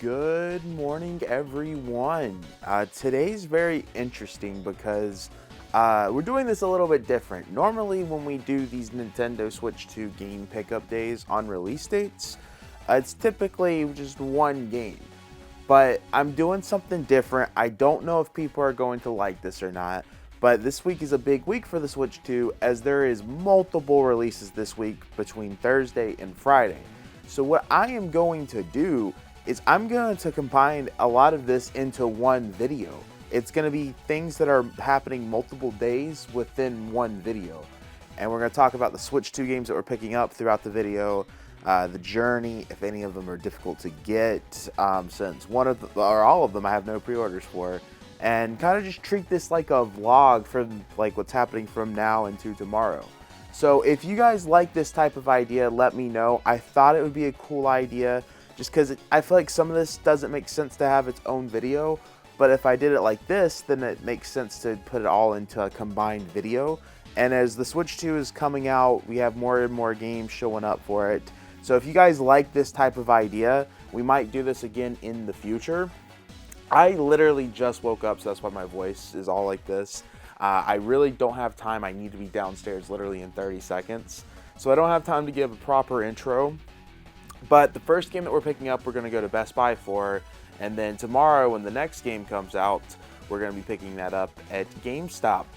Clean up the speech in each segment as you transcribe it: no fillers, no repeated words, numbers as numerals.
Good morning, everyone. Today's very interesting because we're doing this a little bit different. Normally, when we do these Nintendo Switch 2 game pickup days on release dates, it's typically just one game. But I'm doing something different. I don't know if people are going to like this or not, but this week is a big week for the Switch 2 as there is multiple releases this week between Thursday and Friday. So what I am going to do is I'm going to combine a lot of this into one video. It's going to be things that are happening multiple days within one video. And we're going to talk about the Switch 2 games that we're picking up throughout the video, the journey, if any of them are difficult to get, since one of them, or all of them I have no pre-orders for, and kind of just treat this like a vlog for like what's happening from now into tomorrow. So if you guys like this type of idea, let me know. I thought it would be a cool idea just because I feel like some of this doesn't make sense to have its own video, but if I did it like this, then it makes sense to put it all into a combined video. And as the Switch 2 is coming out, we have more and more games showing up for it. So if you guys like this type of idea, we might do this again in the future. I literally just woke up, so that's why my voice is all like this. I really don't have time. I need to be downstairs literally in 30 seconds. So I don't have time to give a proper intro. But the first game that we're picking up, we're going to go to Best Buy for. And then tomorrow, when the next game comes out, we're going to be picking that up at GameStop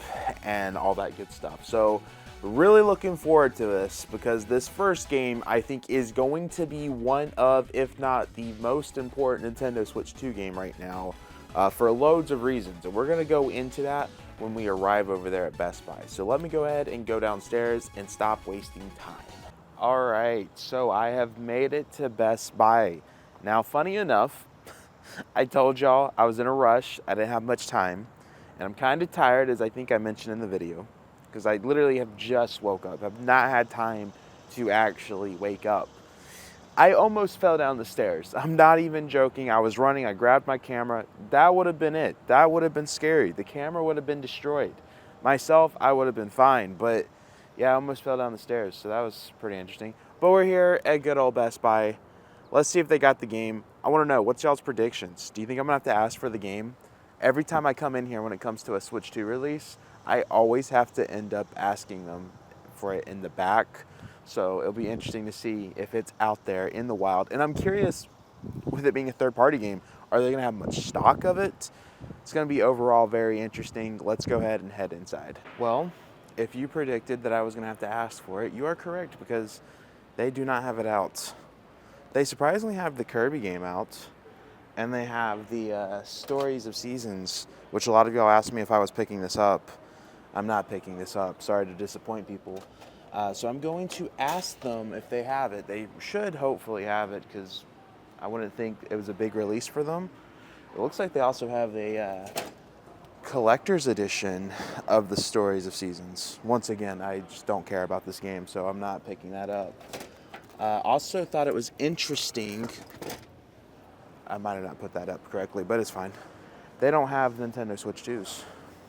and all that good stuff. So really looking forward to this because this first game, I think, is going to be one of, if not the most important Nintendo Switch 2 game right now for loads of reasons. And we're going to go into that when we arrive over there at Best Buy. So let me go ahead and go downstairs and stop wasting time. All right, so I have made it to Best Buy. Now, funny enough, I told y'all I was in a rush. I didn't have much time, and I'm kind of tired, as I think I mentioned in the video, because I literally have just woke up. I've not had time to actually wake up. I almost fell down the stairs. I'm not even joking. I was running. I grabbed my camera. That would have been it. That would have been scary. The camera would have been destroyed. Myself, I would have been fine, but yeah, I almost fell down the stairs, so that was pretty interesting. But we're here at good old Best Buy. Let's see if they got the game. I want to know, what's y'all's predictions? Do you think I'm going to have to ask for the game? Every time I come in here when it comes to a Switch 2 release, I always have to end up asking them for it in the back. So it'll be interesting to see if it's out there in the wild. And I'm curious, with it being a third-party game, are they going to have much stock of it? It's going to be overall very interesting. Let's go ahead and head inside. Well, if you predicted that I was going to have to ask for it, you are correct because they do not have it out. They surprisingly have the Kirby game out, and they have the Stories of Seasons, which a lot of y'all asked me if I was picking this up. I'm not picking this up. Sorry to disappoint people. So I'm going to ask them if they have it. They should hopefully have it because I wouldn't think it was a big release for them. It looks like they also have a collector's edition of the Stories of Seasons. Once again, I just don't care about this game, so I'm not picking that up. Also thought it was interesting. I might have not put that up correctly, but it's fine. They don't have Nintendo Switch 2s.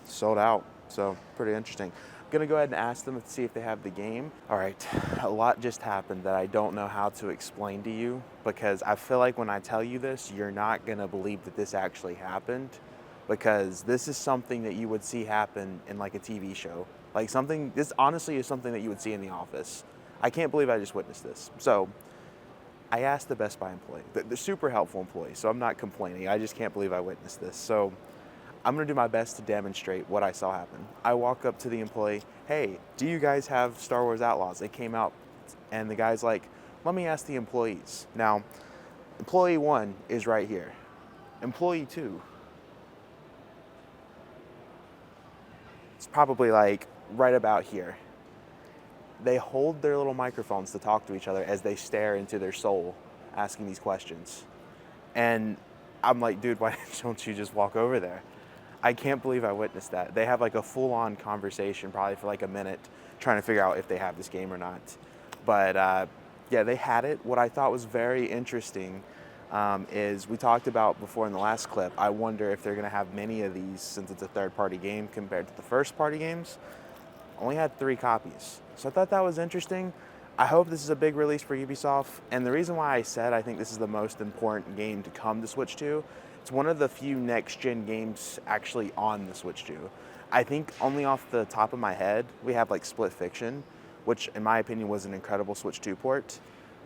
Sold out, so pretty interesting. I'm gonna go ahead and ask them to see if they have the game. All right, a lot just happened that I don't know how to explain to you because I feel like when I tell you this, you're not gonna believe that this actually happened, because this is something that you would see happen in like a TV show. Like something, this honestly is something that you would see in The Office. I can't believe I just witnessed this. So I asked the Best Buy employee, the super helpful employee, so I'm not complaining. I just can't believe I witnessed this. So I'm gonna do my best to demonstrate what I saw happen. I walk up to the employee, hey, do you guys have Star Wars Outlaws? They came out, and the guy's like, let me ask the employees. Now, employee 1 is right here. Employee 2, it's probably like right about here. They hold their little microphones to talk to each other as they stare into their soul, asking these questions. And I'm like, dude, why don't you just walk over there? I can't believe I witnessed that. They have like a full-on conversation, probably for like a minute, trying to figure out if they have this game or not. But yeah, they had it. What I thought was very interesting is we talked about before in the last clip, I wonder if they're gonna have many of these since it's a third-party game compared to the first-party games. Only had 3 copies. So I thought that was interesting. I hope this is a big release for Ubisoft, and the reason why I said I think this is the most important game to come to Switch 2, it's one of the few next-gen games actually on the Switch 2. I think only off the top of my head, we have like Split Fiction, which in my opinion was an incredible Switch 2 port,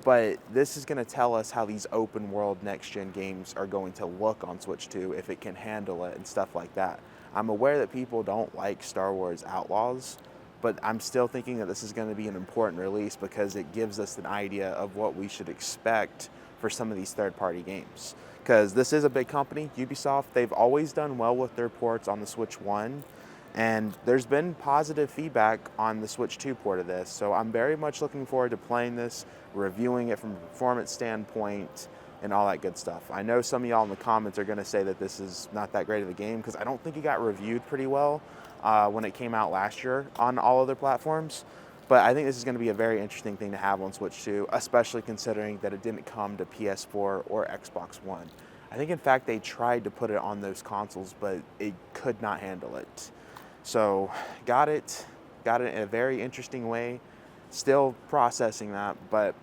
but this is going to tell us how these open world next-gen games are going to look on Switch 2, if it can handle it and stuff like that. I'm aware that people don't like Star Wars Outlaws, but I'm still thinking that this is going to be an important release because it gives us an idea of what we should expect for some of these third-party games. Because this is a big company, Ubisoft. They've always done well with their ports on the Switch 1, and there's been positive feedback on the Switch 2 port of this. So I'm very much looking forward to playing this, reviewing it from a performance standpoint, and all that good stuff. I know some of y'all in the comments are going to say that this is not that great of a game because I don't think it got reviewed pretty well when it came out last year on all other platforms. But I think this is going to be a very interesting thing to have on Switch 2, especially considering that it didn't come to PS4 or Xbox One. I think, in fact, they tried to put it on those consoles, but it could not handle it. So, got it in a very interesting way. Still processing that, but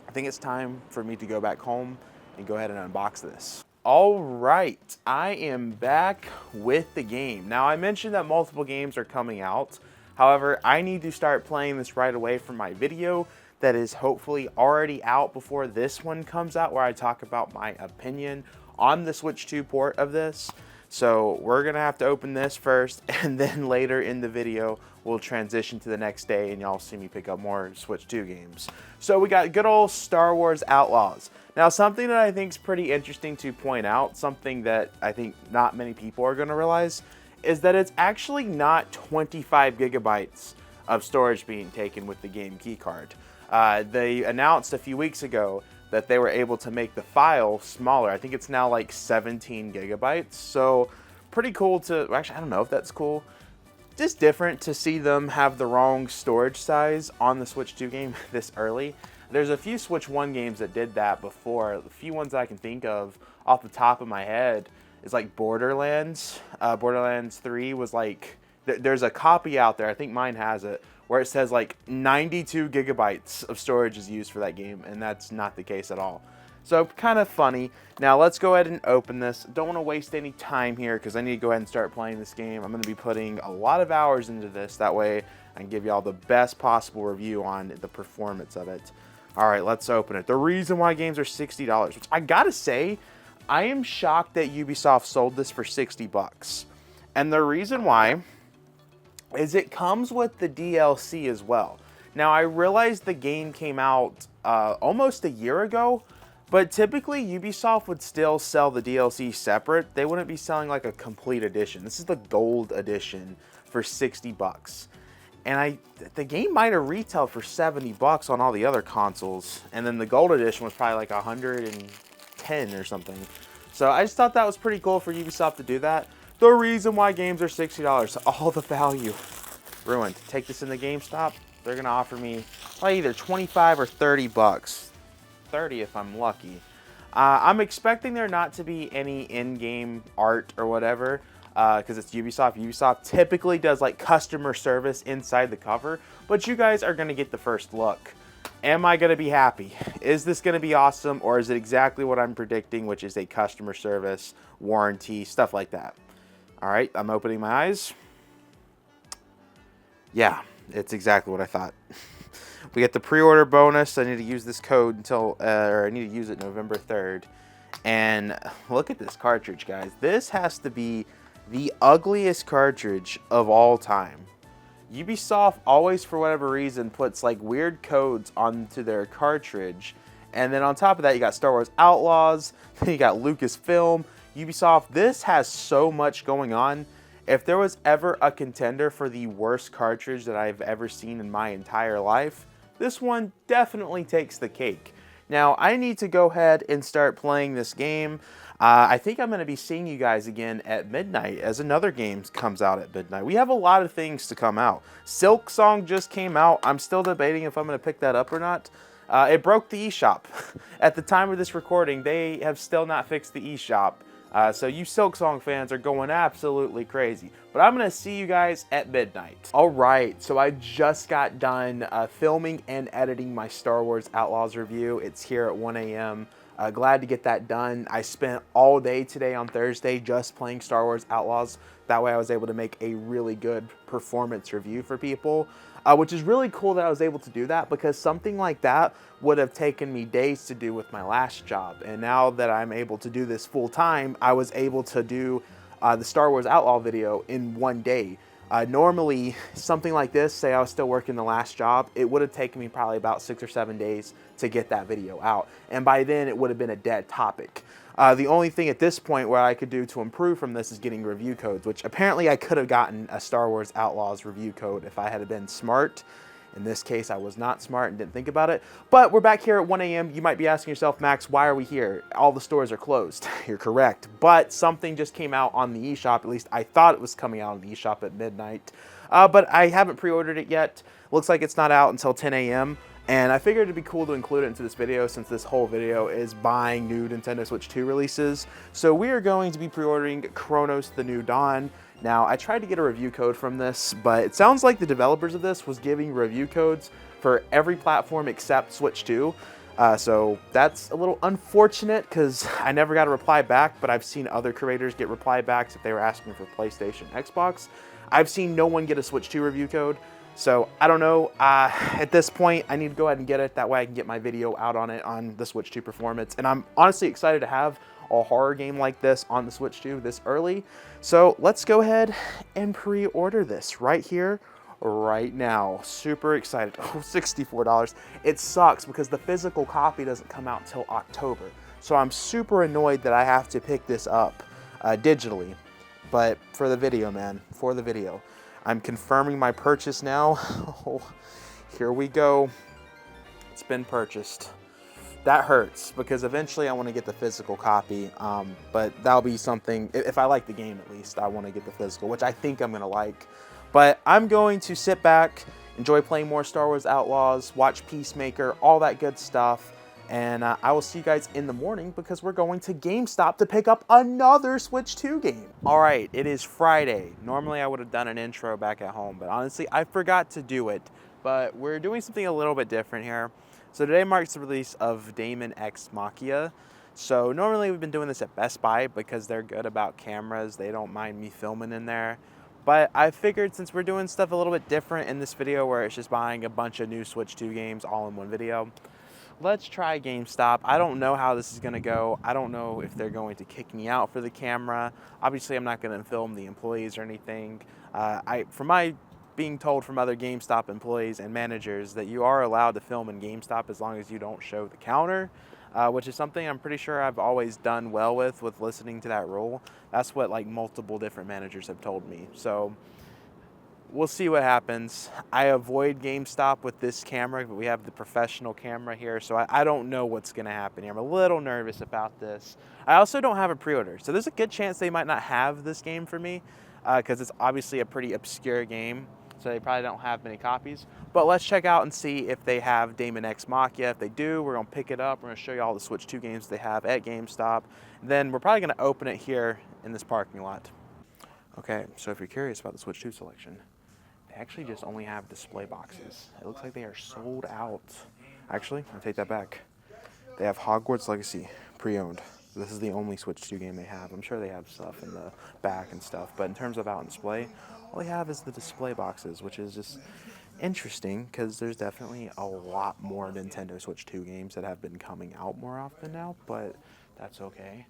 I think it's time for me to go back home and go ahead and unbox this. All right, I am back with the game. Now, I mentioned that multiple games are coming out. However, I need to start playing this right away for my video that is hopefully already out before this one comes out, where I talk about my opinion on the Switch 2 port of this. So we're gonna have to open this first, and then later in the video, we'll transition to the next day and y'all see me pick up more Switch 2 games. So we got good old Star Wars Outlaws. Now, something that I think is pretty interesting to point out, something that I think not many people are gonna realize, is that it's actually not 25 gigabytes of storage being taken with the game keycard. They announced a few weeks ago that they were able to make the file smaller. I think it's now like 17 gigabytes. So pretty cool to, actually, I don't know if that's cool. Just different to see them have the wrong storage size on the Switch 2 game this early. There's a few Switch 1 games that did that before. A few ones that I can think of off the top of my head is like Borderlands. Borderlands 3 was like, there's a copy out there, I think mine has it, where it says like 92 gigabytes of storage is used for that game, and that's not the case at all. So kind of funny. Now let's go ahead and open this. Don't want to waste any time here because I need to go ahead and start playing this game. I'm going to be putting a lot of hours into this. That way I can give y'all the best possible review on the performance of it. All right, let's open it. The reason why games are $60, which I gotta say, I am shocked that Ubisoft sold this for 60 bucks. And the reason why is it comes with the DLC as well. Now, I realize the game came out almost a year ago, but typically Ubisoft would still sell the DLC separate. They wouldn't be selling like a complete edition. This is the gold edition for 60 bucks. And the game might have retailed for 70 bucks on all the other consoles, and then the gold edition was probably like 110 or something. So I just thought that was pretty cool for Ubisoft to do that. The reason why games are $60, all the value ruined. Take this in the GameStop, they're gonna offer me like either 25 or 30 bucks. 30 if I'm lucky. I'm expecting there not to be any in-game art or whatever, because it's Ubisoft. Ubisoft typically does like customer service inside the cover, but you guys are gonna get the first look. Am I gonna be happy? Is this gonna be awesome, or is it exactly what I'm predicting, which is a customer service, warranty, stuff like that? All right, I'm opening my eyes. Yeah, it's exactly what I thought. We get the pre-order bonus. I need to use this code until, or I need to use it November 3rd. And look at this cartridge, guys. This has to be the ugliest cartridge of all time. Ubisoft always, for whatever reason, puts like weird codes onto their cartridge. And then on top of that, you got Star Wars Outlaws, then you got Lucasfilm, Ubisoft. This has so much going on. If there was ever a contender for the worst cartridge that I've ever seen in my entire life, this one definitely takes the cake. Now, I need to go ahead and start playing this game. I think I'm going to be seeing you guys again at midnight as another game comes out at midnight. We have a lot of things to come out. Silk Song just came out. I'm still debating if I'm going to pick that up or not. It broke the eShop. At the time of this recording, they have still not fixed the eShop. So you Silksong fans are going absolutely crazy. But I'm gonna see you guys at midnight. All right, so I just got done filming and editing my Star Wars Outlaws review. It's here at 1 a.m. Glad to get that done. I spent all day today on Thursday just playing Star Wars Outlaws. That way I was able to make a really good performance review for people, which is really cool that I was able to do that, because something like that would have taken me days to do with my last job. And now that I'm able to do this full time, I was able to do the Star Wars Outlaw video in one day. Normally, something like this, say I was still working the last job, it would have taken me probably about 6 or 7 days to get that video out. And by then, it would have been a dead topic. The only thing at this point where I could do to improve from this is getting review codes, which apparently I could have gotten a Star Wars Outlaws review code if I had been smart. In this case, I was not smart and didn't think about it. But we're back here at 1 a.m. You might be asking yourself, Max, why are we here? All the stores are closed. You're correct. But something just came out on the eShop. At least I thought it was coming out on the eShop at midnight. But I haven't pre-ordered it yet. Looks like it's not out until 10 a.m. And I figured it'd be cool to include it into this video, since this whole video is buying new Nintendo Switch 2 releases. So we are going to be pre-ordering Kronos: The New Dawn. Now, I tried to get a review code from this, but it sounds like the developers of this was giving review codes for every platform except Switch 2. So that's a little unfortunate, because I never got a reply back, but I've seen other creators get reply backs if they were asking for PlayStation, Xbox. I've seen no one get a Switch 2 review code. So I don't know, at this point, I need to go ahead and get it. That way I can get my video out on it on the Switch 2 performance. And I'm honestly excited to have a horror game like this on the Switch 2 this early. So let's go ahead and pre-order this right here, right now. Super excited. Oh, $64. It sucks because the physical copy doesn't come out until October. So I'm super annoyed that I have to pick this up digitally. But for the video, man, for the video. I'm confirming my purchase now. Oh, here we go. It's been purchased. That hurts, because eventually I want to get the physical copy, but that'll be something, if I like the game at least, I want to get the physical, which I think I'm going to like. But I'm going to sit back, enjoy playing more Star Wars Outlaws, watch Peacemaker, all that good stuff, and I will see you guys in the morning, because we're going to GameStop to pick up another Switch 2 game. All right, it is Friday. Normally I would have done an intro back at home, but honestly, I forgot to do it. But we're doing something a little bit different here. So today marks the release of Damon X Machia. So normally we've been doing this at Best Buy because they're good about cameras. They don't mind me filming in there. But I figured, since we're doing stuff a little bit different in this video, where it's just buying a bunch of new Switch 2 games all in one video, let's try GameStop. I don't know how this is going to go. I don't know if they're going to kick me out for the camera. Obviously, I'm not going to film the employees or anything. From my being told from other GameStop employees and managers, that you are allowed to film in GameStop as long as you don't show the counter, which is something I'm pretty sure I've always done well with listening to that rule. That's what like multiple different managers have told me. So we'll see what happens. I avoid GameStop with this camera, but we have the professional camera here, so I don't know what's going to happen here. I'm a little nervous about this. I also don't have a pre-order, so there's a good chance they might not have this game for me, because it's obviously a pretty obscure game. So they probably don't have many copies. But let's check out and see if they have Damon X Machia. If they do, we're going to pick it up. We're going to show you all the Switch 2 games they have at GameStop. Then we're probably going to open it here in this parking lot. Okay, so if you're curious about the Switch 2 selection, they actually just only have display boxes. It looks like they are sold out. Actually, I'll take that back. They have Hogwarts Legacy pre-owned. This is the only Switch 2 game they have. I'm sure they have stuff in the back and stuff, but in terms of out on display, all they have is the display boxes, which is just interesting, because there's definitely a lot more Nintendo Switch 2 games that have been coming out more often now, but that's okay.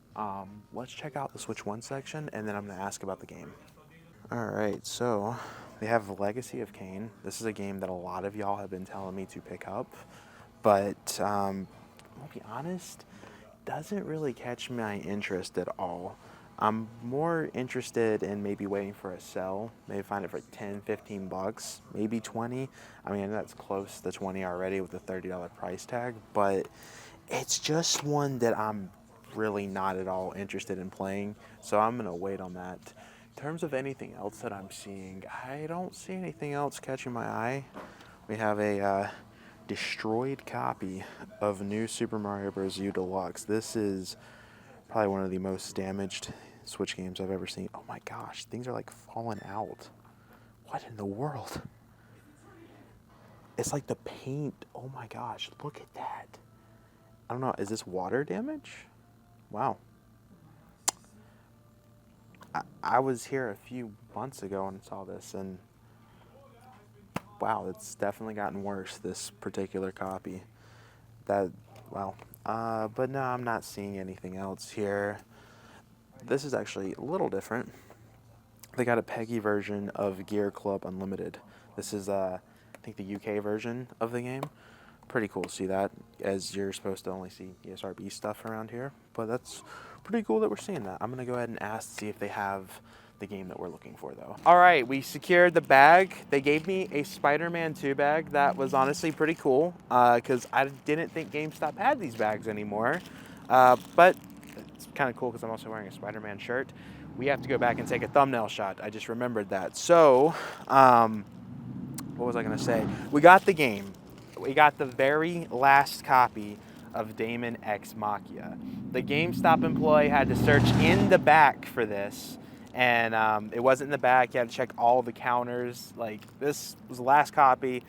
Let's check out the Switch 1 section, and then I'm going to ask about the game. Alright, so they have Legacy of Kain. This is a game that a lot of y'all have been telling me to pick up, but I'll be honest, doesn't really catch my interest at all. I'm more interested in maybe waiting for a sale, maybe find it for 10, 15 bucks, maybe 20. I mean, that's close to 20 already with the $30 price tag, but it's just one that I'm really not at all interested in playing, so I'm gonna wait on that. In terms of anything else that I'm seeing, I don't see anything else catching my eye. We have a destroyed copy of New Super Mario Bros. U Deluxe. This is Probably one of the most damaged Switch games I've ever seen. Oh my gosh, things are like falling out. What in the world? It's like the paint. Oh my gosh, look at that. I don't know, is this water damage? Wow. I was here a few months ago and saw this, and wow, it's definitely gotten worse, this particular copy. Wow. But no, I'm not seeing anything else here. This is actually a little different. They got a PEGI version of Gear Club Unlimited. This is, I think, the UK version of the game. Pretty cool to see that, as you're supposed to only see ESRB stuff around here. But that's pretty cool that we're seeing that. I'm going to go ahead and ask to see if they have the game that we're looking for, though. All right, we secured the bag. They gave me a Spider-Man 2 bag. That was honestly pretty cool, because I didn't think GameStop had these bags anymore. But it's kind of cool because I'm also wearing a Spider-Man shirt. We have to go back and take a thumbnail shot. I just remembered that. So, what was I going to say? We got the game. We got the very last copy of Damon X Machia. The GameStop employee had to search in the back for this, and it wasn't in the back. You had to check all the counters. Like, this was the last copy,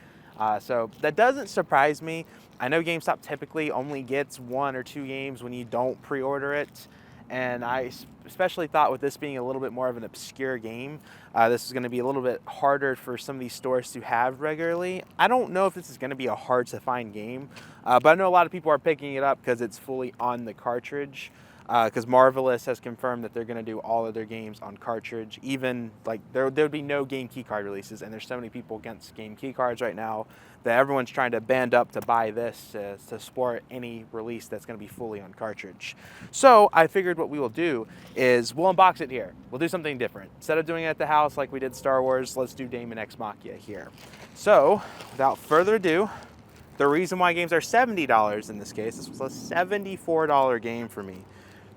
so that doesn't surprise me. I know GameStop typically only gets 1 or 2 games when you don't pre-order it, and I especially thought with this being a little bit more of an obscure game, this is going to be a little bit harder for some of these stores to have regularly. I don't know if this is going to be a hard to find game, but I know a lot of people are picking it up because it's fully on the cartridge, because Marvelous has confirmed that they're going to do all of their games on cartridge. Even like there would be no game key card releases, and there's so many people against game key cards right now that everyone's trying to band up to buy this to support any release that's going to be fully on cartridge. So I figured what we will do is we'll unbox it here. We'll do something different. Instead of doing it at the house like we did Star Wars, let's do Damon X Machia here. So without further ado, the reason why games are $70 in this case, this was a $74 game for me.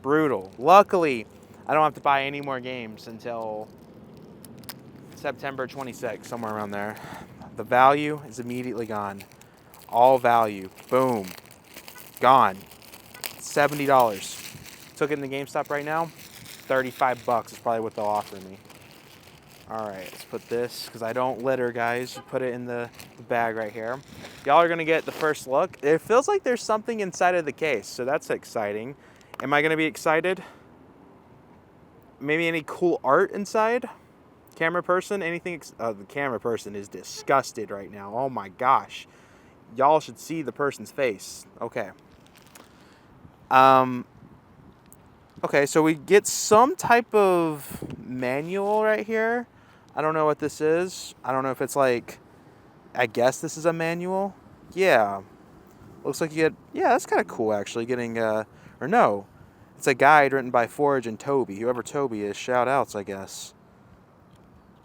Brutal. Luckily, I don't have to buy any more games until September 26th, somewhere around there. The value is immediately gone. All value. Boom. Gone. $70. Took it in the GameStop right now. 35 bucks is probably what they'll offer me. All right, let's put this, because I don't litter, guys. You put it in the bag right here. Y'all are going to get the first look. It feels like there's something inside of the case, so that's exciting. Am I going to be excited? Maybe any cool art inside? Camera person, anything? The camera person is disgusted right now. Oh my gosh. Y'all should see the person's face. Okay. Okay, so we get some type of manual right here. I don't know what this is. I don't know if it's like, I guess this is a manual. Yeah. Looks like you get, yeah, that's kind of cool actually, getting, or no. It's a guide written by Forge and Toby. Whoever Toby is, shout outs, I guess.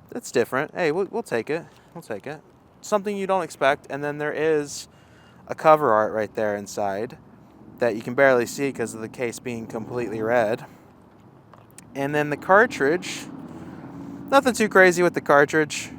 That's different. Hey, we'll take it. We'll take it. Something you don't expect. And then there is a cover art right there inside that you can barely see because of the case being completely red. And then the cartridge. Nothing too crazy with the cartridge.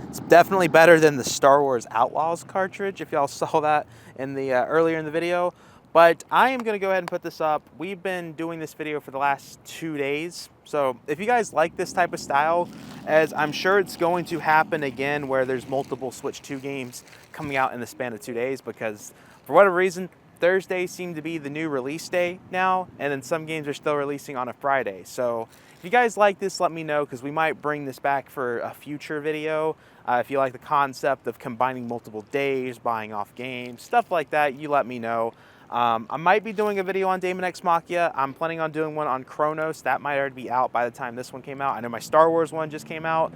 It's definitely better than the Star Wars Outlaws cartridge, if y'all saw that in the earlier in the video. But I am going to go ahead and put this up. We've been doing this video for the last 2 days. So if you guys like this type of style, as I'm sure it's going to happen again where there's multiple Switch 2 games coming out in the span of 2 days, because for whatever reason, Thursdays seem to be the new release day now, and then some games are still releasing on a Friday. So if you guys like this, let me know, because we might bring this back for a future video. If you like the concept of combining multiple days, buying off games, stuff like that, you let me know. I might be doing a video on Damon X Machia. I'm planning on doing one on Kronos. That might already be out by the time this one came out. I know my Star Wars one just came out.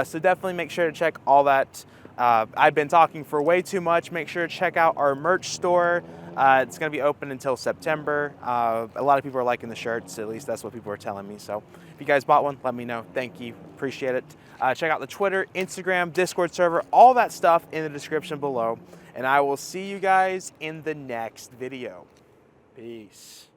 So definitely make sure to check all that. I've been talking for way too much. Make sure to check out our merch store. It's going to be open until September. A lot of people are liking the shirts. At least that's what people are telling me. So if you guys bought one, let me know. Thank you. Appreciate it. Check out the Twitter, Instagram, Discord server, all that stuff in the description below. And I will see you guys in the next video. Peace.